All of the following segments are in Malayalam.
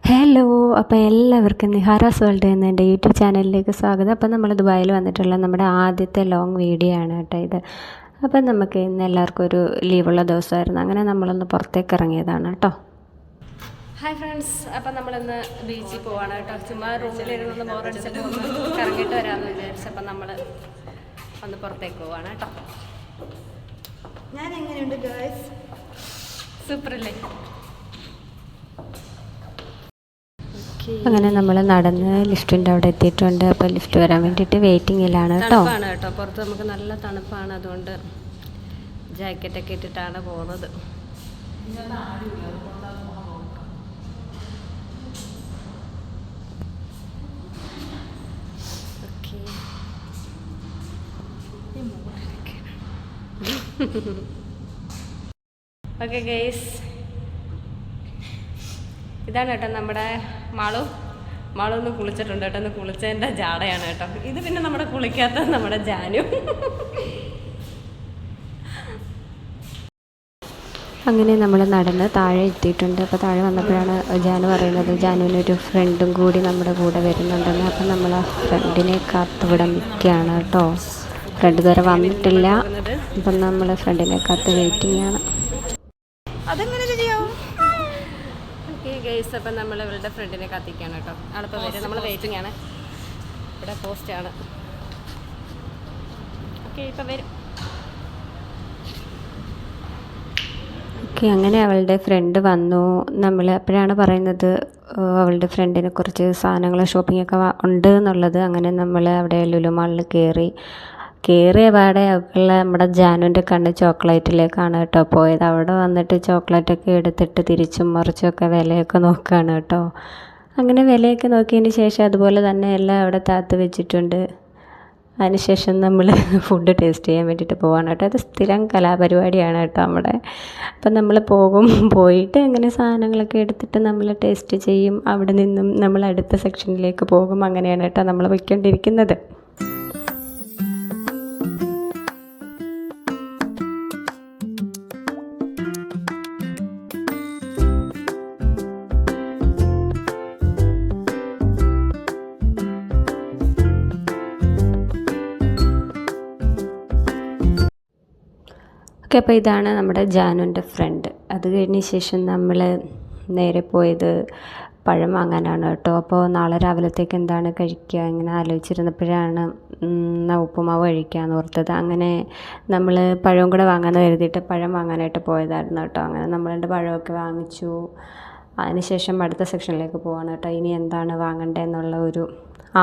ഹലോ, അപ്പോൾ എല്ലാവർക്കും നിഹാരാസ് വേൾഡ് എന്ന എൻ്റെ യൂട്യൂബ് ചാനലിലേക്ക് സ്വാഗതം. അപ്പോൾ നമ്മൾ ദുബായിൽ വന്നിട്ടുള്ള നമ്മുടെ ആദ്യത്തെ ലോങ് വീഡിയോ ആണ് കേട്ടോ ഇത്. അപ്പം നമുക്ക് ഇന്ന് എല്ലാവർക്കും ഒരു ലീവുള്ള ദിവസമായിരുന്നു. അങ്ങനെ നമ്മളൊന്ന് പുറത്തേക്ക് ഇറങ്ങിയതാണ് കേട്ടോ. ഹായ് ഫ്രണ്ട്സ്, അപ്പം നമ്മളിന്ന് ബീച്ചിൽ പോവാണ് കേട്ടോ. ചുമ്മാ റൂമിലിരുന്നൊന്ന് ബോറടിച്ചിട്ട് ഒന്ന് കറങ്ങിയിട്ട് വരാമെന്ന് വിചാരിച്ചപ്പം നമ്മൾ ഒന്ന് പുറത്തേക്ക് പോവാണ് കേട്ടോ. ഞാൻ എങ്ങനെയുണ്ട് ഗേൾസ്? സൂപ്പറല്ലേ? അങ്ങനെ നമ്മൾ നടന്ന് ലിഫ്റ്റിൻ്റെ അവിടെ എത്തിയിട്ടുണ്ട്. അപ്പോൾ ലിഫ്റ്റ് വരാൻ വേണ്ടിയിട്ട് വെയിറ്റിങ്ങിലാണ് കേട്ടോ. തണുപ്പാണ് കേട്ടോ, പുറത്ത് നമുക്ക് നല്ല തണുപ്പാണ്. അതുകൊണ്ട് ജാക്കറ്റൊക്കെ ഇട്ടിട്ടാണ് പോകുന്നത്. ഓക്കെ ഗൈസ്, ഇതാണ് കേട്ടോ നമ്മുടെ മാളു ഒന്ന് കുളിച്ചിട്ടുണ്ട് കേട്ടോ. ഒന്ന് കുളിച്ചതിൻ്റെ ജാടയാണ് കേട്ടോ ഇത്. പിന്നെ നമ്മുടെ കുളിക്കാത്ത നമ്മുടെ ജാനു. അങ്ങനെ നമ്മൾ നടന്ന് താഴെ എത്തിയിട്ടുണ്ട്. അപ്പോൾ താഴെ വന്നപ്പോഴാണ് ജാനു പറയുന്നത് ജാനുവിനൊരു ഫ്രണ്ടും കൂടി നമ്മുടെ കൂടെ വരുന്നുണ്ടെന്ന്. അപ്പം നമ്മൾ ആ ഫ്രണ്ടിനെ കാത്തിവിടെ നിൽക്കുകയാണ് കേട്ടോ. ഫ്രണ്ട് ഇതുവരെ വന്നിട്ടില്ല. അപ്പം നമ്മൾ ഫ്രണ്ടിനെ കാത്ത് വെയിറ്റിംഗ് ആണ്. അതെങ്ങനെ ശരിയാവും? ഗൈസ്, അപ്പം നമ്മൾ ഇവരുടെ ഫ്രണ്ടിനെ കത്തിക്കുകയാണ് കേട്ടോ. ആളിപ്പോൾ വരും, നമ്മൾ വെയിറ്റിംഗ് ആണ്. ഇവിടെ പോസ്റ്റാണ്. ഓക്കെ, ഇപ്പം വരും. ഓക്കെ, അങ്ങനെ അവളുടെ ഫ്രണ്ട് വന്നു. നമ്മൾ അപ്പോഴാണ് പറയുന്നത് അവളുടെ ഫ്രണ്ടിന് കുറച്ച് സാധനങ്ങൾ ഷോപ്പിംഗൊക്കെ ഉണ്ട് എന്നുള്ളത്. അങ്ങനെ നമ്മൾ അവിടെ ലുലു മാളിൽ കയറിയ പാടെ അവളുള്ള നമ്മുടെ ജാനുവിൻ്റെ കണ്ണ് ചോക്ലേറ്റിലേക്കാണ് കേട്ടോ പോയത്. അവിടെ വന്നിട്ട് ചോക്ലേറ്റൊക്കെ എടുത്തിട്ട് തിരിച്ചും മറിച്ചൊക്കെ വിലയൊക്കെ നോക്കുകയാണ് കേട്ടോ. അങ്ങനെ വിലയൊക്കെ നോക്കിയതിന് ശേഷം അതുപോലെ തന്നെ എല്ലാം അവിടെ താത്ത് വെച്ചിട്ടുണ്ട്. അതിനുശേഷം നമ്മൾ ഫുഡ് ടേസ്റ്റ് ചെയ്യാൻ വേണ്ടിയിട്ട് പോവാണ് കേട്ടോ. അത് സ്ഥിരം കലാപരിപാടിയാണ് കേട്ടോ നമ്മുടെ. അപ്പം നമ്മൾ പോയിട്ട് അങ്ങനെ സാധനങ്ങളൊക്കെ എടുത്തിട്ട് നമ്മൾ ടേസ്റ്റ് ചെയ്യും. അവിടെ നിന്നും നമ്മൾ അടുത്ത സെക്ഷനിലേക്ക് പോകും. അങ്ങനെയാണ് കേട്ടോ നമ്മൾ പോയിക്കൊണ്ടിരിക്കുന്നത്. അപ്പോൾ ഇതാണ് നമ്മുടെ ജാനുവിൻ്റെ ഫ്രണ്ട്. അത് കഴിഞ്ഞ ശേഷം നമ്മൾ നേരെ പോയത് പഴം വാങ്ങാനാണ് കേട്ടോ. അപ്പോൾ നാളെ രാവിലത്തേക്ക് എന്താണ് കഴിക്കുക ഇങ്ങനെ ആലോചിച്ചിരുന്നപ്പോഴാണ് ഉപ്പുമാവ് കഴിക്കാമെന്ന് ഓർത്തത്. അങ്ങനെ നമ്മൾ പഴവും കൂടെ വാങ്ങാമെന്ന് കരുതിയിട്ട് പഴം വാങ്ങാനായിട്ട് പോയതായിരുന്നു കേട്ടോ. അങ്ങനെ നമ്മൾ 2 പഴമൊക്കെ വാങ്ങിച്ചു. അതിനുശേഷം അടുത്ത സെക്ഷനിലേക്ക് പോവാണ് കേട്ടോ. ഇനി എന്താണ് വാങ്ങണ്ടതെന്നുള്ള ഒരു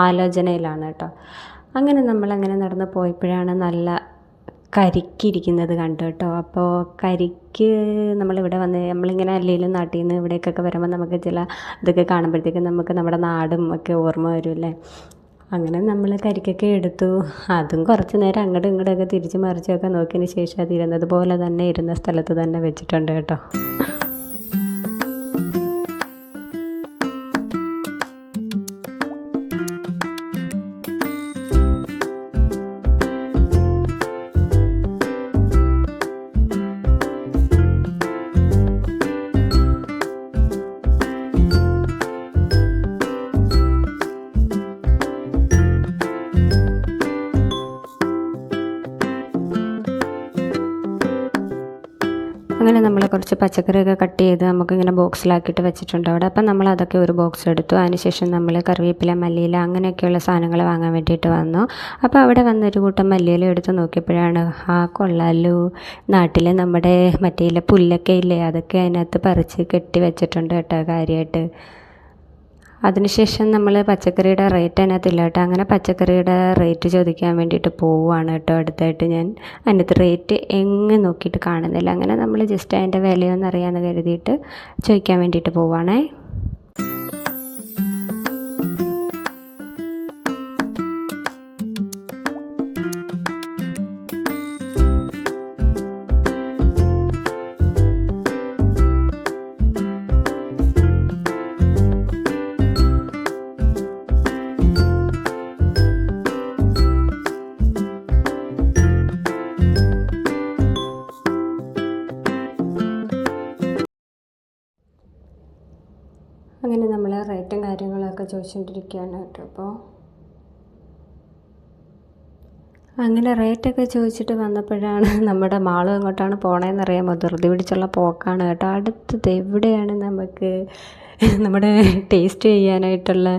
ആലോചനയിലാണ് കേട്ടോ. അങ്ങനെ നമ്മളങ്ങനെ നടന്ന് പോയപ്പോഴാണ് നല്ല കരിക്കിരിക്കുന്നത് കണ്ടു കേട്ടോ. അപ്പോൾ കരിക്ക് നമ്മളിവിടെ വന്ന് നമ്മളിങ്ങനെ അല്ലെങ്കിലും നാട്ടിൽ നിന്ന് ഇവിടേക്കൊക്കെ വരുമ്പോൾ നമുക്ക് ചില ഇതൊക്കെ കാണുമ്പോഴത്തേക്കും നമുക്ക് നമ്മുടെ നാടും ഒക്കെ ഓർമ്മ വരുമല്ലേ. അങ്ങനെ നമ്മൾ കരിക്കൊക്കെ എടുത്തു. അതും കുറച്ച് നേരം അങ്ങോട്ടും ഇങ്ങോട്ടൊക്കെ തിരിച്ച് മറിച്ചൊക്കെ നോക്കിയതിന് ശേഷം അത് ഇരുന്നത് പോലെ തന്നെ ഇരുന്ന സ്ഥലത്ത് തന്നെ വെച്ചിട്ടുണ്ട് കേട്ടോ. അങ്ങനെ നമ്മൾ കുറച്ച് പച്ചക്കറിയൊക്കെ കട്ട് ചെയ്ത് നമുക്കിങ്ങനെ ബോക്സിലാക്കിയിട്ട് വെച്ചിട്ടുണ്ട് അവിടെ. അപ്പം നമ്മൾ അതൊക്കെ ഒരു ബോക്സ് എടുത്തു. അതിനുശേഷം നമ്മൾ കറിവേപ്പില, മല്ലിയില അങ്ങനെയൊക്കെയുള്ള സാധനങ്ങൾ വാങ്ങാൻ വേണ്ടിയിട്ട് വന്നു. അപ്പോൾ അവിടെ വന്നൊരു കൂട്ടം മല്ലിയില എടുത്ത് നോക്കിയപ്പോഴാണ് കൊള്ളാലോ, നാട്ടിലെ നമ്മുടെ മറ്റേ പുല്ലൊക്കെ ഇല്ലേ അതൊക്കെ അതിനകത്ത് പറിച്ച് കെട്ടി വെച്ചിട്ടുണ്ട് കേട്ടോ കാര്യമായിട്ട്. അതിനുശേഷം നമ്മൾ പച്ചക്കറിയുടെ റേറ്റ് അതിനകത്തില്ല കേട്ടോ. അങ്ങനെ പച്ചക്കറിയുടെ റേറ്റ് ചോദിക്കാൻ വേണ്ടിയിട്ട് പോവുകയാണ് കേട്ടോ. അടുത്തായിട്ട് ഞാൻ അതിനകത്ത് റേറ്റ് എങ്ങ് നോക്കിയിട്ട് കാണുന്നില്ല. അങ്ങനെ നമ്മൾ ജസ്റ്റ് അതിൻ്റെ വിലയൊന്നും അറിയാമെന്ന് കരുതിയിട്ട് ചോദിക്കാൻ വേണ്ടിയിട്ട് പോവുകയാണേ. അങ്ങനെ നമ്മൾ റേറ്റും കാര്യങ്ങളൊക്കെ ചോദിച്ചുകൊണ്ടിരിക്കുകയാണ് കേട്ടോ. അപ്പോൾ അങ്ങനെ റേറ്റൊക്കെ ചോദിച്ചിട്ട് വന്നപ്പോഴാണ് നമ്മുടെ മാളും എങ്ങോട്ടാണ് പോണതെന്നറിയാമോ? ധൃതി പിടിച്ചുള്ള പോക്കാണ് കേട്ടോ. അടുത്തത് എവിടെയാണ് നമുക്ക് നമ്മുടെ ടേസ്റ്റ് ചെയ്യാനായിട്ടുള്ള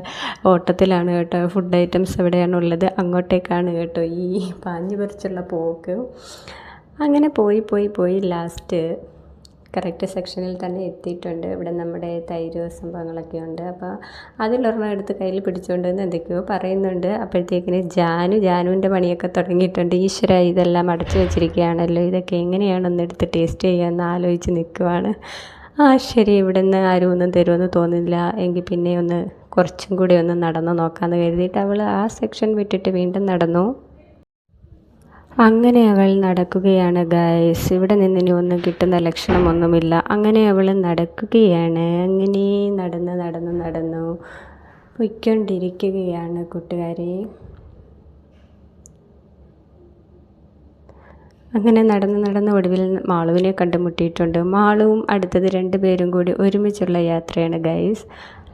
ഓട്ടത്തിലാണ് കേട്ടോ. ഫുഡ് ഐറ്റംസ് എവിടെയാണുള്ളത് അങ്ങോട്ടേക്കാണ് കേട്ടോ ഈ പാഞ്ഞു പറിച്ചുള്ള പോക്ക്. അങ്ങനെ പോയി ലാസ്റ്റ് കറക്റ്റ് സെക്ഷനിൽ തന്നെ എത്തിയിട്ടുണ്ട്. ഇവിടെ നമ്മുടെ തൈര് സംഭവങ്ങളൊക്കെ ഉണ്ട്. അപ്പോൾ അതിലൊരെണ്ണം എടുത്ത് കയ്യിൽ പിടിച്ചുകൊണ്ട് നിന്ന് എന്തൊക്കെയോ പറയുന്നുണ്ട്. അപ്പോഴത്തേക്കിന് ജാനുവിൻ്റെ പണിയൊക്കെ തുടങ്ങിയിട്ടുണ്ട്. ഈശ്വര, ഇതെല്ലാം അടച്ചു വെച്ചിരിക്കുകയാണല്ലോ, ഇതൊക്കെ എങ്ങനെയാണെന്ന് എടുത്ത് ടേസ്റ്റ് ചെയ്യാമെന്ന് ആലോചിച്ച് നിൽക്കുവാണ്. ശരി, ഇവിടെ നിന്ന് ആരും ഒന്നും തരുമെന്ന് തോന്നില്ല, എങ്കിൽ പിന്നെ കുറച്ചും കൂടി നടന്നു നോക്കാമെന്ന് കരുതിയിട്ട് അവൾ ആ സെക്ഷൻ വിട്ടിട്ട് വീണ്ടും നടന്നു. അങ്ങനെ അവൾ നടക്കുകയാണ് ഗൈസ്. ഇവിടെ നിന്നിനി ഒന്നും കിട്ടുന്ന ലക്ഷണമൊന്നുമില്ല. അങ്ങനെ അവൾ നടക്കുകയാണ്. അങ്ങനെ നടന്നു പൊയ്ക്കൊണ്ടിരിക്കുകയാണ് കൂട്ടുകാരെ. അങ്ങനെ നടന്ന് ഒടുവിൽ മാളുവിനെ കണ്ടുമുട്ടിയിട്ടുണ്ട്. മാളുവും അടുത്തത് 2 പേരും കൂടി ഒരുമിച്ചുള്ള യാത്രയാണ് ഗൈസ്.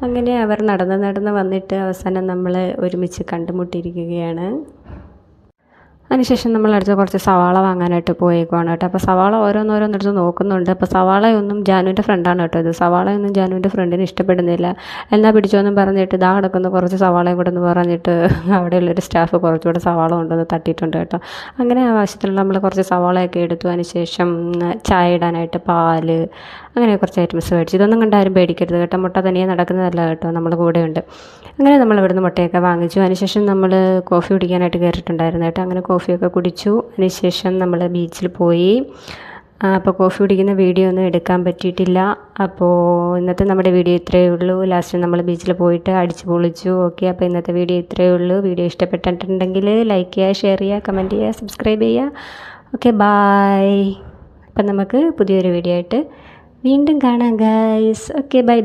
അങ്ങനെ അവർ നടന്ന് വന്നിട്ട് അവസാനം നമ്മൾ ഒരുമിച്ച് കണ്ടുമുട്ടിയിരിക്കുകയാണ്. അതിനുശേഷം നമ്മൾ അടുത്ത് കുറച്ച് സവാള വാങ്ങാനായിട്ട് പോയേക്കുവാണ് കേട്ടോ. അപ്പോൾ സവാള ഓരോന്നോരോന്നെടുത്ത് നോക്കുന്നുണ്ട്. അപ്പോൾ സവാളയൊന്നും ജാനുവിൻ്റെ ഫ്രണ്ടാണ് കേട്ടോ ഇത്. സവാളയൊന്നും ജാനുവിൻ്റെ ഫ്രണ്ടിന് ഇഷ്ടപ്പെടുന്നില്ല. എന്നാൽ പിടിച്ചോന്നും പറഞ്ഞിട്ട് ഇതാ കിടക്കുന്ന കുറച്ച് സവാളയും കൂടെ എന്ന് പറഞ്ഞിട്ട് അവിടെയുള്ളൊരു സ്റ്റാഫ് കുറച്ചുകൂടെ സവാള കൊണ്ടുവന്ന് തട്ടിയിട്ടുണ്ട് കേട്ടോ. അങ്ങനെ ആവശ്യത്തിനുള്ള നമ്മൾ കുറച്ച് സവാളയൊക്കെ എടുത്തു. അതിനുശേഷം ചായ ഇടാനായിട്ട് പാല്, അങ്ങനെ കുറച്ച് ഐറ്റംസ് മേടിച്ചു. ഇതൊന്നും കണ്ടാരും പേടിക്കരുത് കേട്ടോ, മുട്ട തനിയെ നടക്കുന്നതല്ല കേട്ടോ, നമ്മൾ കൂടെയുണ്ട്. അങ്ങനെ നമ്മൾ ഇവിടുന്ന് മുട്ടയൊക്കെ വാങ്ങിച്ചു. അതിനുശേഷം നമ്മൾ കോഫി കുടിക്കാനായിട്ട് കയറിയിട്ടുണ്ടായിരുന്നു കേട്ടോ. അങ്ങനെ കോഫിയൊക്കെ കുടിച്ചു. അതിനുശേഷം നമ്മൾ ബീച്ചിൽ പോയി. അപ്പോൾ കോഫി കുടിക്കുന്ന വീഡിയോ ഒന്നും എടുക്കാൻ പറ്റിയിട്ടില്ല. അപ്പോൾ ഇന്നത്തെ നമ്മുടെ വീഡിയോ ഇത്രയേ ഉള്ളൂ. ലാസ്റ്റ് നമ്മൾ ബീച്ചിൽ പോയിട്ട് അടിച്ചു പൊളിച്ചു. ഓക്കെ, അപ്പോൾ ഇന്നത്തെ വീഡിയോ ഇത്രയേ ഉള്ളൂ. വീഡിയോ ഇഷ്ടപ്പെട്ടിട്ടുണ്ടെങ്കിൽ ലൈക്ക് ചെയ്യുക, ഷെയർ ചെയ്യുക, കമൻറ്റ് ചെയ്യുക, സബ്സ്ക്രൈബ് ചെയ്യുക. Okay, bye. അപ്പം നമുക്ക് പുതിയൊരു വീഡിയോ ആയിട്ട് വീണ്ടും കാണാം ഗൈസ്. Okay, by.